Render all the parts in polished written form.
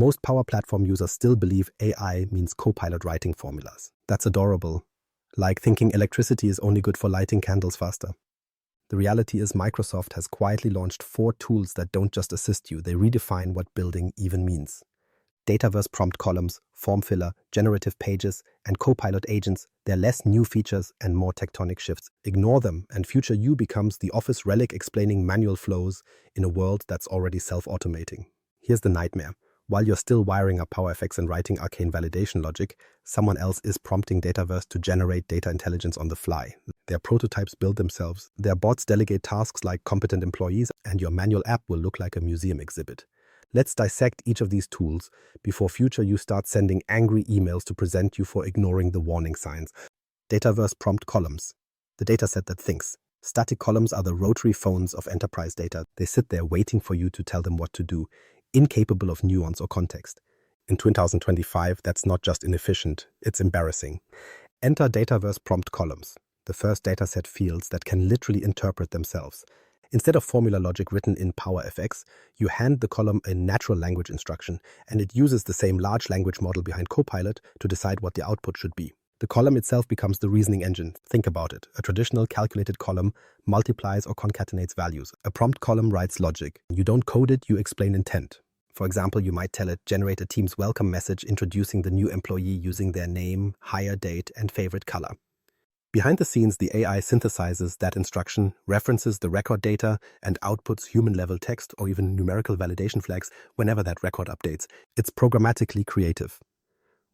Most Power Platform users still believe AI means Copilot writing formulas. That's adorable. Like thinking electricity is only good for lighting candles faster. The reality is Microsoft has quietly launched 4 tools that don't just assist you, they redefine what building even means. Dataverse prompt columns, form filler, generative pages, and Copilot agents, they're less new features and more tectonic shifts. Ignore them, and future you becomes the office relic explaining manual flows in a world that's already self-automating. Here's the nightmare. While you're still wiring up PowerFX and writing arcane validation logic, someone else is prompting Dataverse to generate data intelligence on the fly. Their prototypes build themselves, their bots delegate tasks like competent employees, and your manual app will look like a museum exhibit. Let's dissect each of these tools before future you start sending angry emails to present you for ignoring the warning signs. Dataverse prompt columns, the dataset that thinks. Static columns are the rotary phones of enterprise data. They sit there waiting for you to tell them what to do, incapable of nuance or context. In 2025, that's not just inefficient, it's embarrassing. Enter Dataverse prompt columns, the first dataset fields that can literally interpret themselves. Instead of formula logic written in PowerFX, you hand the column a natural language instruction, and it uses the same large language model behind Copilot to decide what the output should be. The column itself becomes the reasoning engine. Think about it. A traditional calculated column multiplies or concatenates values. A prompt column writes logic. You don't code it, you explain intent. For example, you might tell it, generate a team's welcome message introducing the new employee using their name, hire date, and favorite color. Behind the scenes, the AI synthesizes that instruction, references the record data, and outputs human-level text or even numerical validation flags whenever that record updates. It's programmatically creative.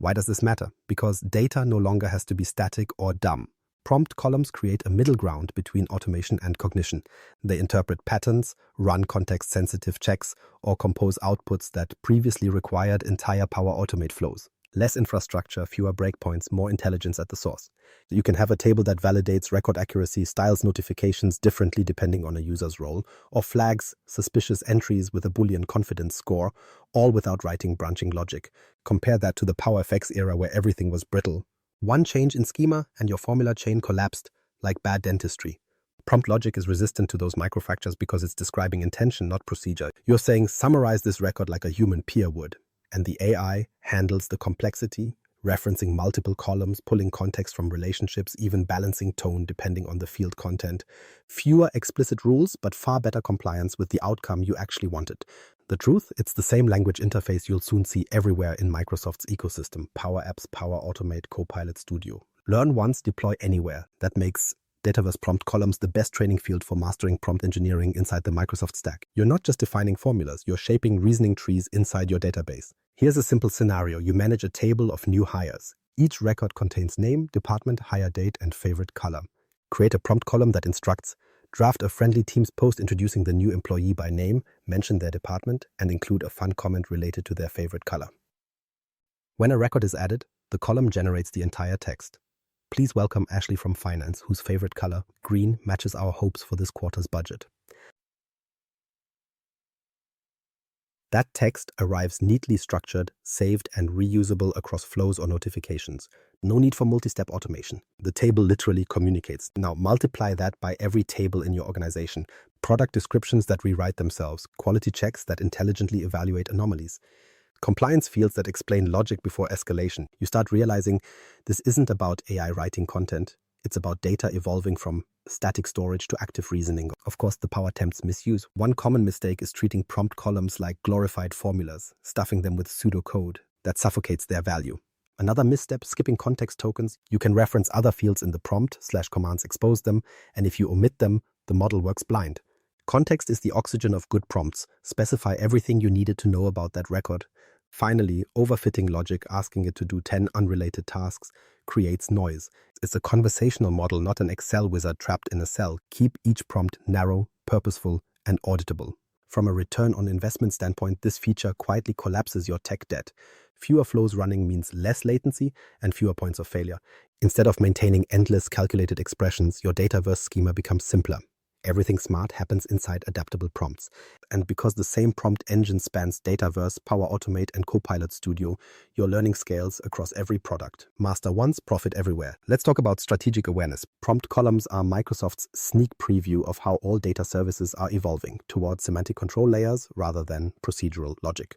Why does this matter? Because data no longer has to be static or dumb. Prompt columns create a middle ground between automation and cognition. They interpret patterns, run context-sensitive checks, or compose outputs that previously required entire Power Automate flows. Less infrastructure, fewer breakpoints, more intelligence at the source. You can have a table that validates record accuracy, styles notifications differently depending on a user's role, or flags suspicious entries with a Boolean confidence score, all without writing branching logic. Compare that to the PowerFX era where everything was brittle. One change in schema and your formula chain collapsed like bad dentistry. Prompt logic is resistant to those microfractures because it's describing intention, not procedure. You're saying, summarize this record like a human peer would. And the AI handles the complexity, referencing multiple columns, pulling context from relationships, even balancing tone depending on the field content. Fewer explicit rules, but far better compliance with the outcome you actually wanted. The truth, it's the same language interface you'll soon see everywhere in Microsoft's ecosystem: Power Apps, Power Automate, Copilot Studio. Learn once, deploy anywhere. That makes Dataverse prompt columns the best training field for mastering prompt engineering inside the Microsoft stack. You're not just defining formulas, you're shaping reasoning trees inside your database. Here's a simple scenario. You manage a table of new hires. Each record contains name, department, hire date, and favorite color. Create a prompt column that instructs, draft a friendly Teams post introducing the new employee by name, mention their department, and include a fun comment related to their favorite color. When a record is added, the column generates the entire text. Please welcome Ashley from Finance, whose favorite color, green, matches our hopes for this quarter's budget. That text arrives neatly structured, saved, and reusable across flows or notifications. No need for multi-step automation. The table literally communicates. Now multiply that by every table in your organization. Product descriptions that rewrite themselves, quality checks that intelligently evaluate anomalies, compliance fields that explain logic before escalation. You start realizing this isn't about AI writing content. It's about data evolving from static storage to active reasoning. Of course, the power tempts misuse. One common mistake is treating prompt columns like glorified formulas, stuffing them with pseudocode that suffocates their value. Another misstep, skipping context tokens. You can reference other fields in the prompt/commands expose them, and if you omit them, the model works blind. Context is the oxygen of good prompts. Specify everything you needed to know about that record. Finally, overfitting logic, asking it to do 10 unrelated tasks, creates noise. It's a conversational model, not an Excel wizard trapped in a cell. Keep each prompt narrow, purposeful, and auditable. From a return on investment standpoint, this feature quietly collapses your tech debt. Fewer flows running means less latency and fewer points of failure. Instead of maintaining endless calculated expressions, your Dataverse schema becomes simpler. Everything smart happens inside adaptable prompts. And because the same prompt engine spans Dataverse, Power Automate, and Copilot Studio, your learning scales across every product. Master once, profit everywhere. Let's talk about strategic awareness. Prompt columns are Microsoft's sneak preview of how all data services are evolving towards semantic control layers rather than procedural logic.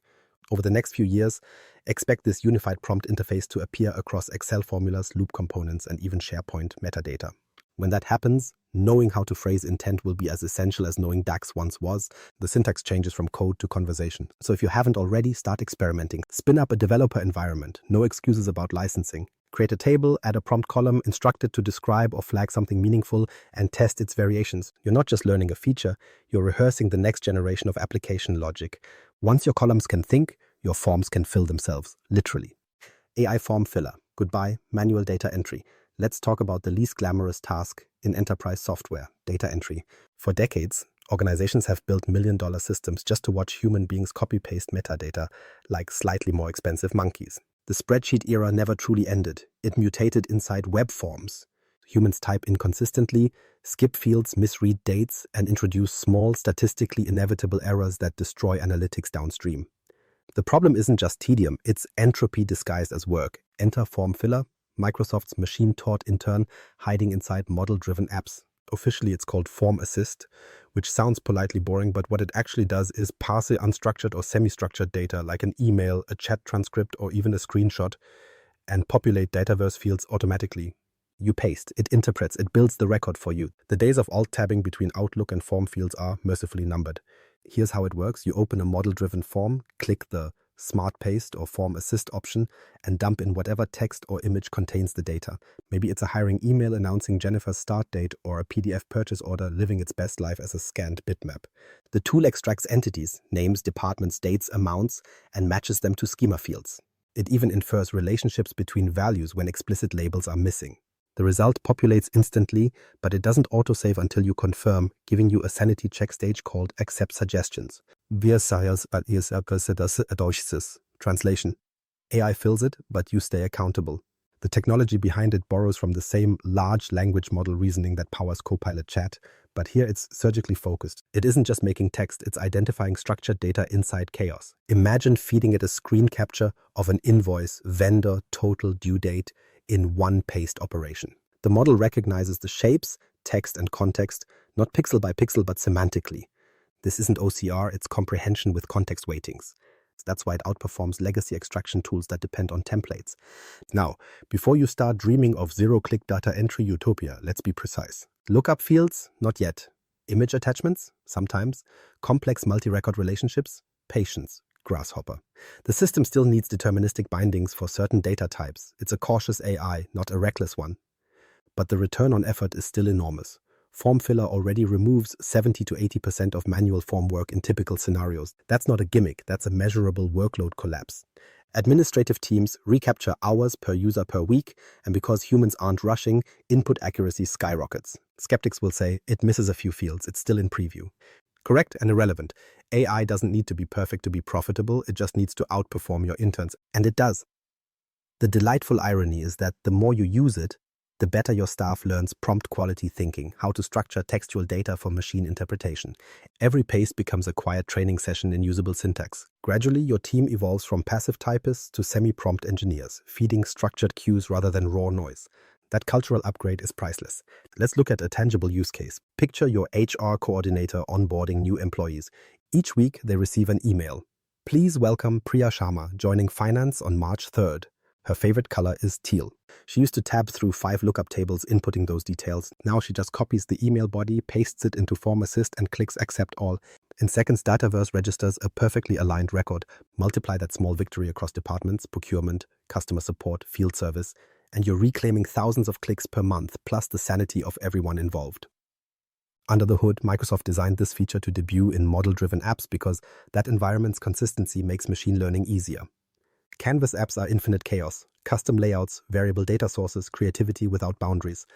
Over the next few years, expect this unified prompt interface to appear across Excel formulas, loop components, and even SharePoint metadata. When that happens, knowing how to phrase intent will be as essential as knowing DAX once was. The syntax changes from code to conversation. So if you haven't already, start experimenting. Spin up a developer environment. No excuses about licensing. Create a table, add a prompt column, instruct it to describe or flag something meaningful, and test its variations. You're not just learning a feature, you're rehearsing the next generation of application logic. Once your columns can think, your forms can fill themselves, literally. AI form filler. Goodbye, manual data entry. Let's talk about the least glamorous task in enterprise software, data entry. For decades, organizations have built million-dollar systems just to watch human beings copy-paste metadata like slightly more expensive monkeys. The spreadsheet era never truly ended. It mutated inside web forms. Humans type inconsistently, skip fields, misread dates, and introduce small, statistically inevitable errors that destroy analytics downstream. The problem isn't just tedium, it's entropy disguised as work. Enter form filler, Microsoft's machine-taught intern hiding inside model-driven apps. Officially, it's called Form Assist, which sounds politely boring, but what it actually does is parse unstructured or semi-structured data like an email, a chat transcript, or even a screenshot, and populate Dataverse fields automatically. You paste, it interprets, it builds the record for you. The days of alt-tabbing between Outlook and form fields are mercifully numbered. Here's how it works. You open a model-driven form, click the Smart Paste or Form Assist option, and dump in whatever text or image contains the data. Maybe it's a hiring email announcing Jennifer's start date or a PDF purchase order living its best life as a scanned bitmap. The tool extracts entities, names, departments, dates, amounts, and matches them to schema fields. It even infers relationships between values when explicit labels are missing. The result populates instantly, but it doesn't autosave until you confirm, giving you a sanity check stage called Accept Suggestions. Translation. AI fills it, but you stay accountable. The technology behind it borrows from the same large language model reasoning that powers Copilot Chat, but here it's surgically focused. It isn't just making text, it's identifying structured data inside chaos. Imagine feeding it a screen capture of an invoice, vendor, total, due date, in one paste operation. The model recognizes the shapes, text, and context, not pixel by pixel, but semantically. This isn't OCR, it's comprehension with context weightings. That's why it outperforms legacy extraction tools that depend on templates. Now, before you start dreaming of zero-click data entry utopia, let's be precise. Lookup fields? Not yet. Image attachments? Sometimes. Complex multi-record relationships? Patience. Grasshopper. The system still needs deterministic bindings for certain data types. It's a cautious AI, not a reckless one. But the return on effort is still enormous. Form filler already removes 70 to 80% of manual form work in typical scenarios. That's not a gimmick, that's a measurable workload collapse. Administrative teams recapture hours per user per week, and because humans aren't rushing, input accuracy skyrockets. Skeptics will say, it misses a few fields, it's still in preview. Correct and irrelevant. AI doesn't need to be perfect to be profitable, it just needs to outperform your interns, and it does. The delightful irony is that the more you use it, the better your staff learns prompt quality thinking, how to structure textual data for machine interpretation. Every paste becomes a quiet training session in usable syntax. Gradually, your team evolves from passive typists to semi-prompt engineers, feeding structured cues rather than raw noise. That cultural upgrade is priceless. Let's look at a tangible use case. Picture your HR coordinator onboarding new employees. Each week, they receive an email. Please welcome Priya Sharma joining finance on March 3rd. Her favorite color is teal. She used to tab through 5 lookup tables inputting those details. Now she just copies the email body, pastes it into Form Assist, and clicks Accept All. In seconds, Dataverse registers a perfectly aligned record. Multiply that small victory across departments, procurement, customer support, field service, and you're reclaiming thousands of clicks per month, plus the sanity of everyone involved. Under the hood, Microsoft designed this feature to debut in model-driven apps because that environment's consistency makes machine learning easier. Canvas apps are infinite chaos, custom layouts, variable data sources, creativity without boundaries.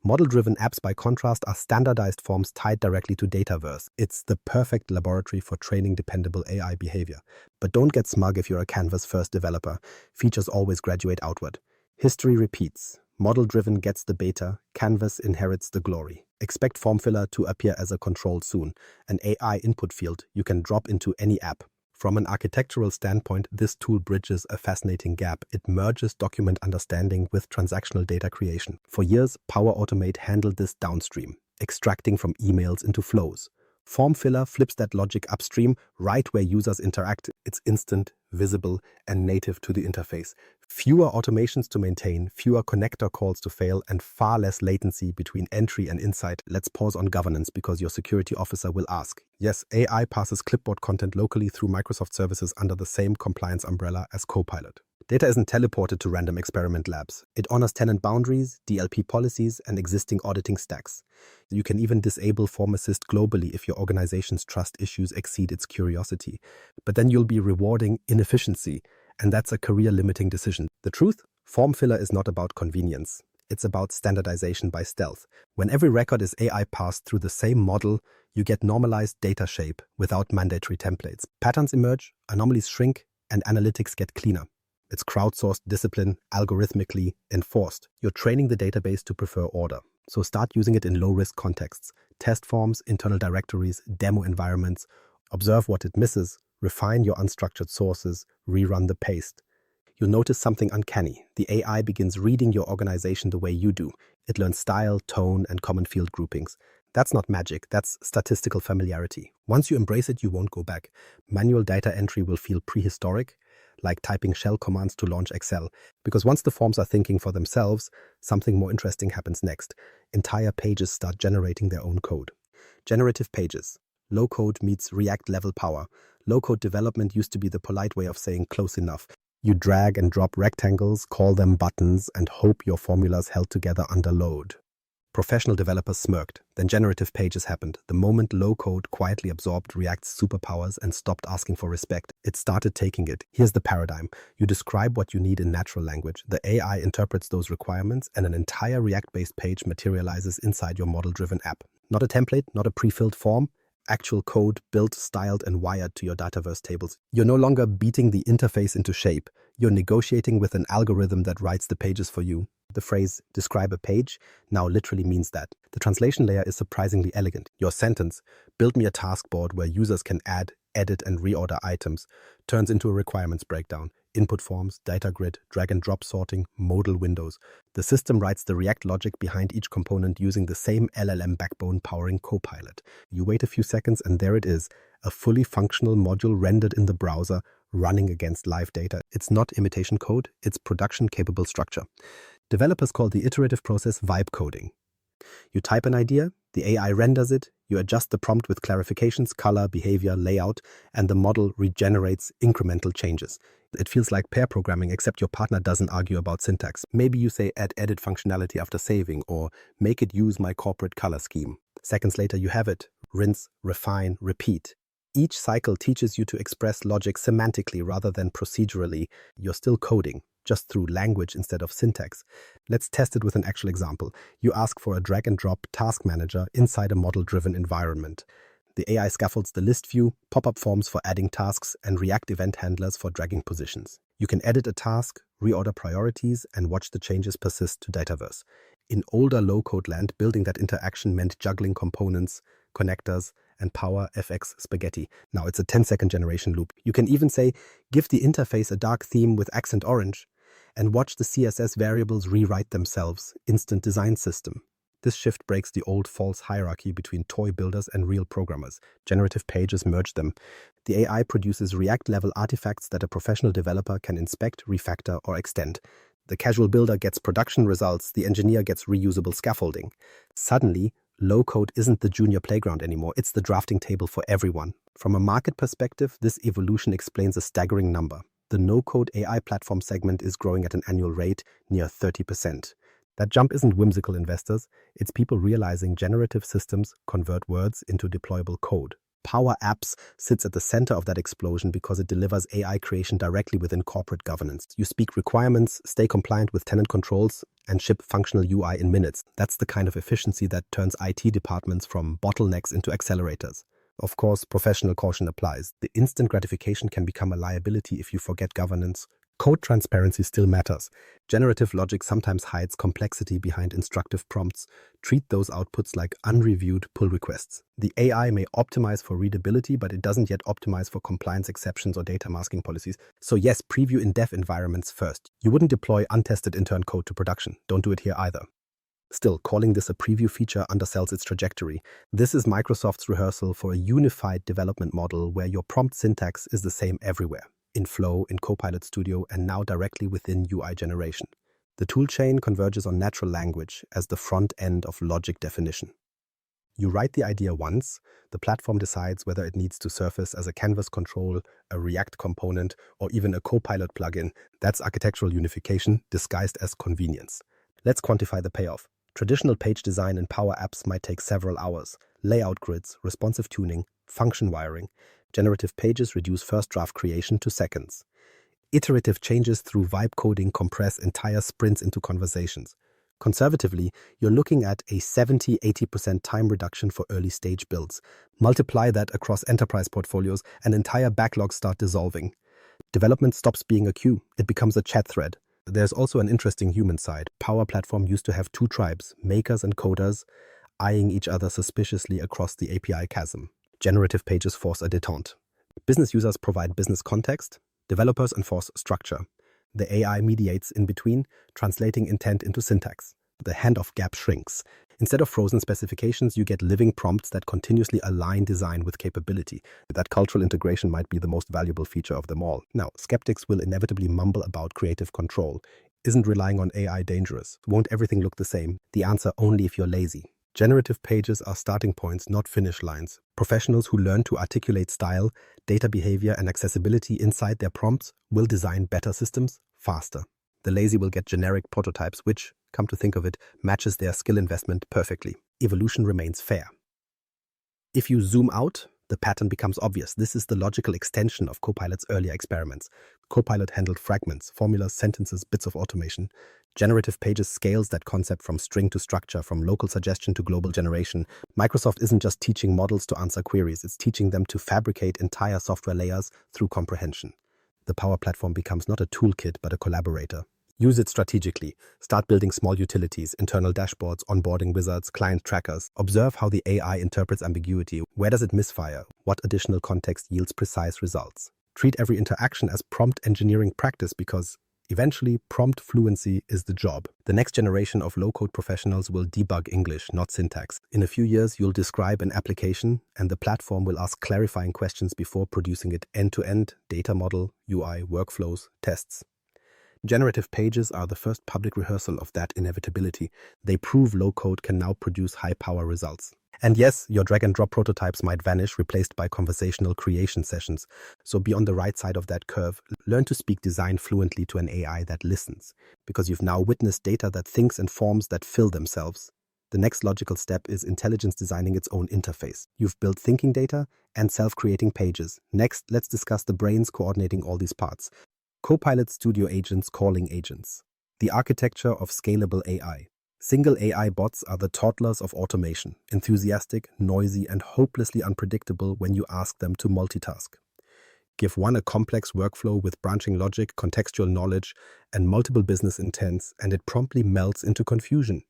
Model-driven apps, by contrast, are standardized forms tied directly to Dataverse. It's the perfect laboratory for training dependable AI behavior. But don't get smug if you're a Canvas-first developer. Features always graduate outward. History repeats. Model-driven gets the beta, Canvas inherits the glory. Expect form filler to appear as a control soon, an AI input field you can drop into any app. From an architectural standpoint, this tool bridges a fascinating gap. It merges document understanding with transactional data creation. For years, Power Automate handled this downstream, extracting from emails into flows. Form filler flips that logic upstream, right where users interact. It's instant, visible, and native to the interface. Fewer automations to maintain, fewer connector calls to fail, and far less latency between entry and insight. Let's pause on governance because your security officer will ask. Yes, AI passes clipboard content locally through Microsoft services under the same compliance umbrella as Copilot. Data isn't teleported to random experiment labs. It honors tenant boundaries, DLP policies, and existing auditing stacks. You can even disable Form Assist globally if your organization's trust issues exceed its curiosity. But then you'll be rewarding inefficiency, and that's a career-limiting decision. The truth? Form filler is not about convenience. It's about standardization by stealth. When every record is AI passed through the same model, you get normalized data shape without mandatory templates. Patterns emerge, anomalies shrink, and analytics get cleaner. It's crowdsourced discipline, algorithmically enforced. You're training the database to prefer order. So start using it in low-risk contexts. Test forms, internal directories, demo environments. Observe what it misses. Refine your unstructured sources. Rerun the paste. You'll notice something uncanny. The AI begins reading your organization the way you do. It learns style, tone, and common field groupings. That's not magic. That's statistical familiarity. Once you embrace it, you won't go back. Manual data entry will feel prehistoric, like typing shell commands to launch Excel. Because once the forms are thinking for themselves, something more interesting happens next. Entire pages start generating their own code. Generative pages. Low code meets React level power. Low code development used to be the polite way of saying close enough. You drag and drop rectangles, call them buttons, and hope your formulas held together under load. Professional developers smirked. Then generative pages happened. The moment low-code quietly absorbed React's superpowers and stopped asking for respect, it started taking it. Here's the paradigm. You describe what you need in natural language. The AI interprets those requirements, and an entire React-based page materializes inside your model-driven app. Not a template, not a pre-filled form. Actual code built, styled, and wired to your Dataverse tables. You're no longer beating the interface into shape. You're negotiating with an algorithm that writes the pages for you. The phrase, describe a page, now literally means that. The translation layer is surprisingly elegant. Your sentence, build me a task board where users can add, edit, and reorder items, turns into a requirements breakdown. Input forms, data grid, drag and drop sorting, modal windows. The system writes the React logic behind each component using the same LLM backbone powering Copilot. You wait a few seconds and there it is, a fully functional module rendered in the browser, running against live data. It's not imitation code, it's production-capable structure. Developers call the iterative process vibe coding. You type an idea, the AI renders it, you adjust the prompt with clarifications, color, behavior, layout, and the model regenerates incremental changes. It feels like pair programming, except your partner doesn't argue about syntax. Maybe you say add edit functionality after saving, or make it use my corporate color scheme. Seconds later, you have it. Rinse, refine, repeat. Each cycle teaches you to express logic semantically rather than procedurally. You're still coding, just through language instead of syntax. Let's test it with an actual example. You ask for a drag-and-drop task manager inside a model-driven environment. The AI scaffolds the list view, pop-up forms for adding tasks, and React event handlers for dragging positions. You can edit a task, reorder priorities, and watch the changes persist to Dataverse. In older low-code land, building that interaction meant juggling components, connectors, and power FX spaghetti. Now it's a 10-second generation loop. You can even say, give the interface a dark theme with accent orange, and watch the CSS variables rewrite themselves. Instant design system. This shift breaks the old false hierarchy between toy builders and real programmers. Generative pages merge them. The AI produces React-level artifacts that a professional developer can inspect, refactor, or extend. The casual builder gets production results, the engineer gets reusable scaffolding. Suddenly, low-code isn't the junior playground anymore, it's the drafting table for everyone. From a market perspective, this evolution explains a staggering number. The no-code AI platform segment is growing at an annual rate near 30%. That jump isn't whimsical, investors. It's people realizing generative systems convert words into deployable code. Power Apps sits at the center of that explosion because it delivers AI creation directly within corporate governance. You speak requirements, stay compliant with tenant controls, and ship functional UI in minutes. That's the kind of efficiency that turns IT departments from bottlenecks into accelerators. Of course, professional caution applies. The instant gratification can become a liability if you forget governance. Code transparency still matters. Generative logic sometimes hides complexity behind instructive prompts. Treat those outputs like unreviewed pull requests. The AI may optimize for readability, but it doesn't yet optimize for compliance exceptions or data masking policies. So yes, preview in dev environments first. You wouldn't deploy untested intern code to production. Don't do it here either. Still, calling this a preview feature undersells its trajectory. This is Microsoft's rehearsal for a unified development model where your prompt syntax is the same everywhere, in Flow, in Copilot Studio, and now directly within UI generation. The toolchain converges on natural language as the front end of logic definition. You write the idea once, the platform decides whether it needs to surface as a canvas control, a React component, or even a Copilot plugin. That's architectural unification disguised as convenience. Let's quantify the payoff. Traditional page design in Power Apps might take several hours. Layout grids, responsive tuning, function wiring. Generative pages reduce first draft creation to seconds. Iterative changes through vibe coding compress entire sprints into conversations. Conservatively, you're looking at a 70–80% time reduction for early-stage builds. Multiply that across enterprise portfolios, and entire backlogs start dissolving. Development stops being a queue. It becomes a chat thread. There's also an interesting human side. Power Platform used to have two tribes, makers and coders, eyeing each other suspiciously across the API chasm. Generative pages force a détente. Business users provide business context. Developers enforce structure. The AI mediates in between, translating intent into syntax. The handoff gap shrinks. Instead of frozen specifications, you get living prompts that continuously align design with capability. That cultural integration might be the most valuable feature of them all. Now, skeptics will inevitably mumble about creative control. Isn't relying on AI dangerous? Won't everything look the same? The answer: only if you're lazy. Generative pages are starting points, not finish lines. Professionals who learn to articulate style, data behavior, and accessibility inside their prompts will design better systems faster. The lazy will get generic prototypes, which, come to think of it, matches their skill investment perfectly. Evolution remains fair. If you zoom out, the pattern becomes obvious. This is the logical extension of Copilot's earlier experiments. Copilot handled fragments, formulas, sentences, bits of automation. Generative pages scales that concept from string to structure, from local suggestion to global generation. Microsoft isn't just teaching models to answer queries, it's teaching them to fabricate entire software layers through comprehension. The Power Platform becomes not a toolkit, but a collaborator. Use it strategically. Start building small utilities, internal dashboards, onboarding wizards, client trackers. Observe how the AI interprets ambiguity. Where does it misfire? What additional context yields precise results? Treat every interaction as prompt engineering practice, because eventually prompt fluency is the job. The next generation of low-code professionals will debug English, not syntax. In a few years, you'll describe an application, and the platform will ask clarifying questions before producing it end-to-end: data model, UI, workflows, tests. Generative pages are the first public rehearsal of that inevitability. They prove low-code can now produce high-power results. And yes, your drag-and-drop prototypes might vanish, replaced by conversational creation sessions. So be on the right side of that curve. Learn to speak design fluently to an AI that listens, because you've now witnessed data that thinks and forms that fill themselves. The next logical step is intelligence designing its own interface. You've built thinking data and self-creating pages. Next, let's discuss the brains coordinating all these parts. Copilot Studio agents calling agents. The architecture of scalable AI. Single AI bots are the toddlers of automation, enthusiastic, noisy, and hopelessly unpredictable when you ask them to multitask. Give one a complex workflow with branching logic, contextual knowledge, and multiple business intents, and it promptly melts into confusion.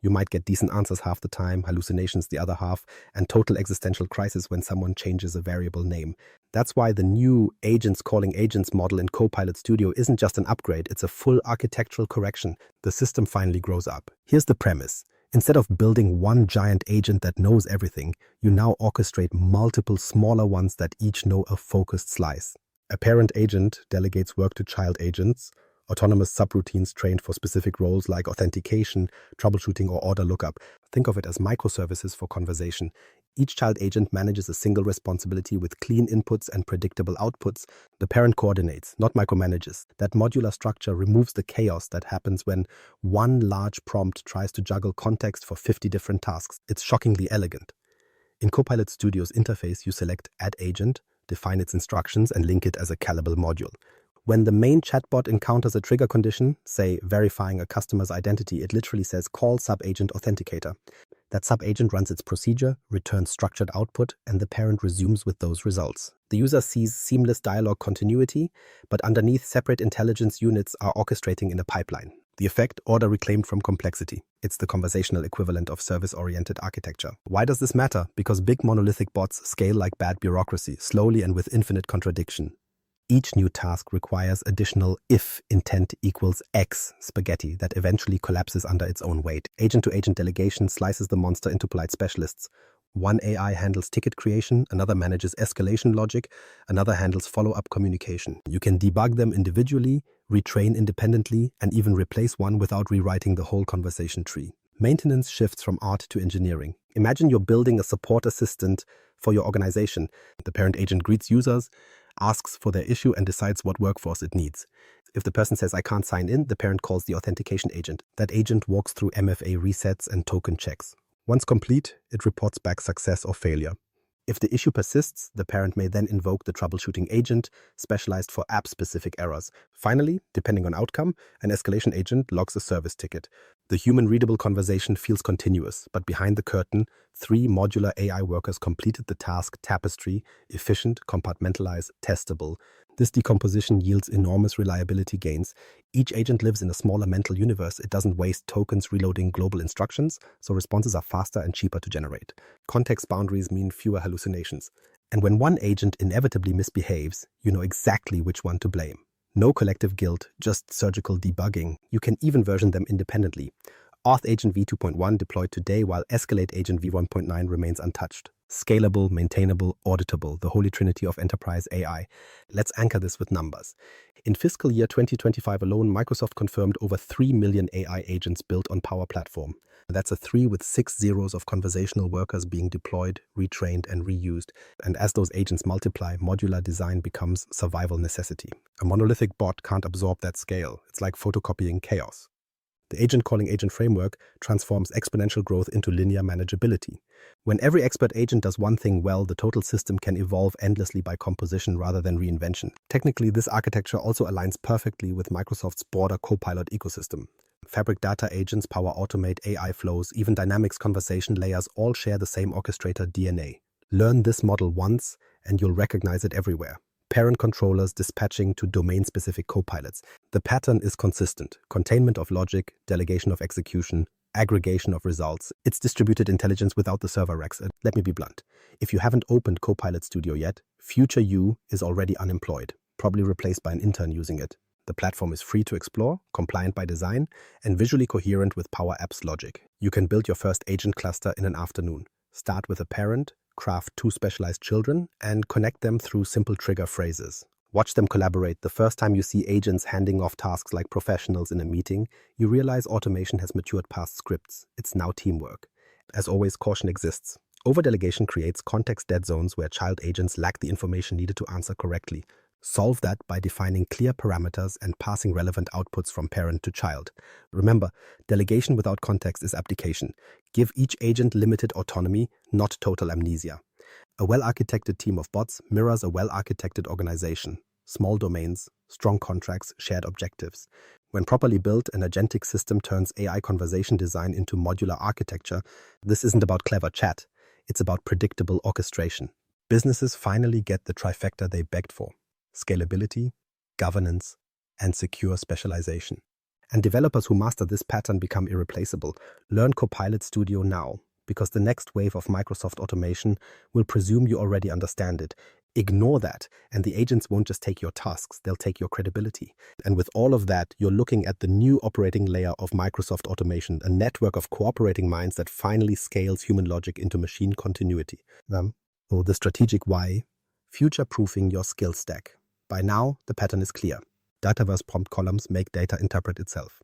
You might get decent answers half the time, hallucinations the other half, and total existential crisis when someone changes a variable name. That's why the new agents calling agents model in Copilot Studio isn't just an upgrade, it's a full architectural correction. The system finally grows up. Here's the premise. Instead of building one giant agent that knows everything, you now orchestrate multiple smaller ones that each know a focused slice. A parent agent delegates work to child agents. Autonomous subroutines trained for specific roles like authentication, troubleshooting, or order lookup. Think of it as microservices for conversation. Each child agent manages a single responsibility with clean inputs and predictable outputs. The parent coordinates, not micromanages. That modular structure removes the chaos that happens when one large prompt tries to juggle context for 50 different tasks. It's shockingly elegant. In Copilot Studio's interface, you select Add Agent, define its instructions, and link it as a callable module. When the main chatbot encounters a trigger condition, say verifying a customer's identity, it literally says call subagent authenticator. That subagent runs its procedure, returns structured output, and the parent resumes with those results. The user sees seamless dialogue continuity, but underneath, separate intelligence units are orchestrating in a pipeline. The effect: order reclaimed from complexity. It's the conversational equivalent of service-oriented architecture. Why does this matter? Because big monolithic bots scale like bad bureaucracy, slowly and with infinite contradiction. Each new task requires additional if intent equals X spaghetti that eventually collapses under its own weight. Agent-to-agent delegation slices the monster into polite specialists. One AI handles ticket creation, another manages escalation logic, another handles follow-up communication. You can debug them individually, retrain independently, and even replace one without rewriting the whole conversation tree. Maintenance shifts from art to engineering. Imagine you're building a support assistant for your organization. The parent agent greets users, asks for their issue, and decides what workforce it needs. If the person says, "I can't sign in," the parent calls the authentication agent. That agent walks through MFA resets and token checks. Once complete, it reports back success or failure. If the issue persists, the parent may then invoke the troubleshooting agent, specialized for app-specific errors. Finally, depending on outcome, an escalation agent logs a service ticket. The human-readable conversation feels continuous, but behind the curtain, 3 modular AI workers completed the task tapestry: efficient, compartmentalized, testable. This decomposition yields enormous reliability gains. Each agent lives in a smaller mental universe. It doesn't waste tokens reloading global instructions, so responses are faster and cheaper to generate. Context boundaries mean fewer hallucinations. And when one agent inevitably misbehaves, you know exactly which one to blame. No collective guilt, just surgical debugging. You can even version them independently. Auth Agent v2.1 deployed today, while Escalate Agent v1.9 remains untouched. Scalable, maintainable, auditable, the holy trinity of enterprise AI. Let's anchor this with numbers. In fiscal year 2025 alone, Microsoft confirmed over 3 million AI agents built on Power Platform. That's a 3 with 6 zeros of conversational workers being deployed, retrained, and reused. And as those agents multiply, modular design becomes survival necessity. A monolithic bot can't absorb that scale. It's like photocopying chaos. The agent calling agent framework transforms exponential growth into linear manageability. When every expert agent does one thing well, the total system can evolve endlessly by composition rather than reinvention. Technically, this architecture also aligns perfectly with Microsoft's broader Copilot ecosystem. Fabric data agents, Power Automate, AI flows, even Dynamics conversation layers all share the same orchestrator DNA. Learn this model once, and you'll recognize it everywhere. Parent controllers dispatching to domain-specific copilots. The pattern is consistent: containment of logic, delegation of execution, aggregation of results. It's distributed intelligence without the server racks. Let me be blunt. If you haven't opened Copilot Studio yet, future you is already unemployed, probably replaced by an intern using it. The platform is free to explore, compliant by design, and visually coherent with Power Apps logic. You can build your first agent cluster in an afternoon. Start with a parent, craft 2 specialized children, and connect them through simple trigger phrases. Watch them collaborate. The first time you see agents handing off tasks like professionals in a meeting, you realize automation has matured past scripts. It's now teamwork. As always, caution exists. Overdelegation creates context dead zones where child agents lack the information needed to answer correctly. Solve that by defining clear parameters and passing relevant outputs from parent to child. Remember, delegation without context is abdication. Give each agent limited autonomy, not total amnesia. A well-architected team of bots mirrors a well-architected organization. Small domains, strong contracts, shared objectives. When properly built, an agentic system turns AI conversation design into modular architecture. This isn't about clever chat. It's about predictable orchestration. Businesses finally get the trifecta they begged for: scalability, governance, and secure specialization. And developers who master this pattern become irreplaceable. Learn Copilot Studio now, because the next wave of Microsoft automation will presume you already understand it. Ignore that, and the agents won't just take your tasks, they'll take your credibility. And with all of that, you're looking at the new operating layer of Microsoft automation, a network of cooperating minds that finally scales human logic into machine continuity. So the strategic why: future-proofing your skill stack. By now, the pattern is clear. Dataverse prompt columns make data interpret itself.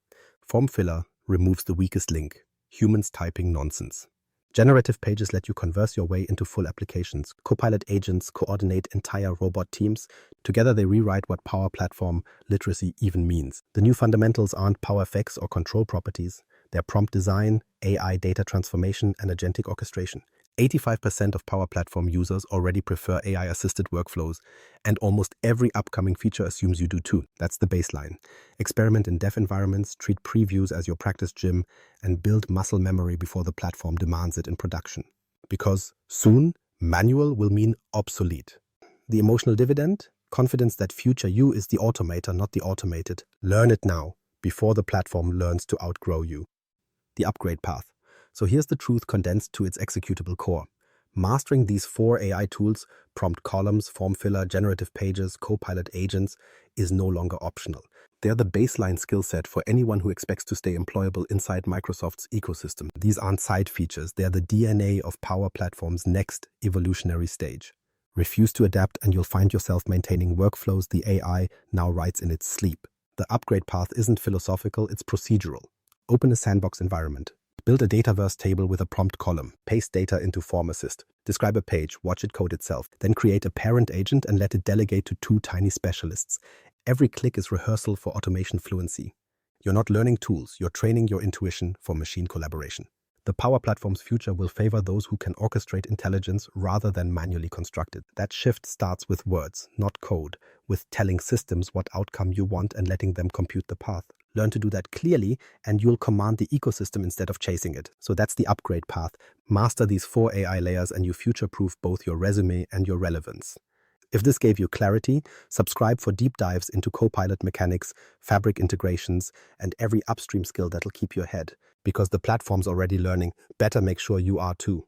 Form filler removes the weakest link: humans typing nonsense. Generative pages let you converse your way into full applications. Copilot agents coordinate entire robot teams. Together they rewrite what Power Platform literacy even means. The new fundamentals aren't PowerFX or control properties. They're prompt design, AI data transformation, and agentic orchestration. 85% of Power Platform users already prefer AI-assisted workflows, and almost every upcoming feature assumes you do too. That's the baseline. Experiment in dev environments, treat previews as your practice gym, and build muscle memory before the platform demands it in production. Because soon, manual will mean obsolete. The emotional dividend? Confidence that future you is the automator, not the automated. Learn it now, before the platform learns to outgrow you. The upgrade path. So here's the truth condensed to its executable core. Mastering these 4 AI tools, prompt columns, form filler, generative pages, Copilot agents, is no longer optional. They are the baseline skill set for anyone who expects to stay employable inside Microsoft's ecosystem. These aren't side features, they are the DNA of Power Platform's next evolutionary stage. Refuse to adapt and you'll find yourself maintaining workflows the AI now writes in its sleep. The upgrade path isn't philosophical, it's procedural. Open a sandbox environment. Build a Dataverse table with a prompt column. Paste data into Form Assist. Describe a page, watch it code itself. Then create a parent agent and let it delegate to 2 tiny specialists. Every click is rehearsal for automation fluency. You're not learning tools, you're training your intuition for machine collaboration. The Power Platform's future will favor those who can orchestrate intelligence rather than manually construct it. That shift starts with words, not code, with telling systems what outcome you want and letting them compute the path. Learn to do that clearly, and you'll command the ecosystem instead of chasing it. So that's the upgrade path. Master these 4 AI layers and you future-proof both your resume and your relevance. If this gave you clarity, subscribe for deep dives into Copilot mechanics, fabric integrations, and every upstream skill that'll keep you ahead. Because the platform's already learning, better make sure you are too.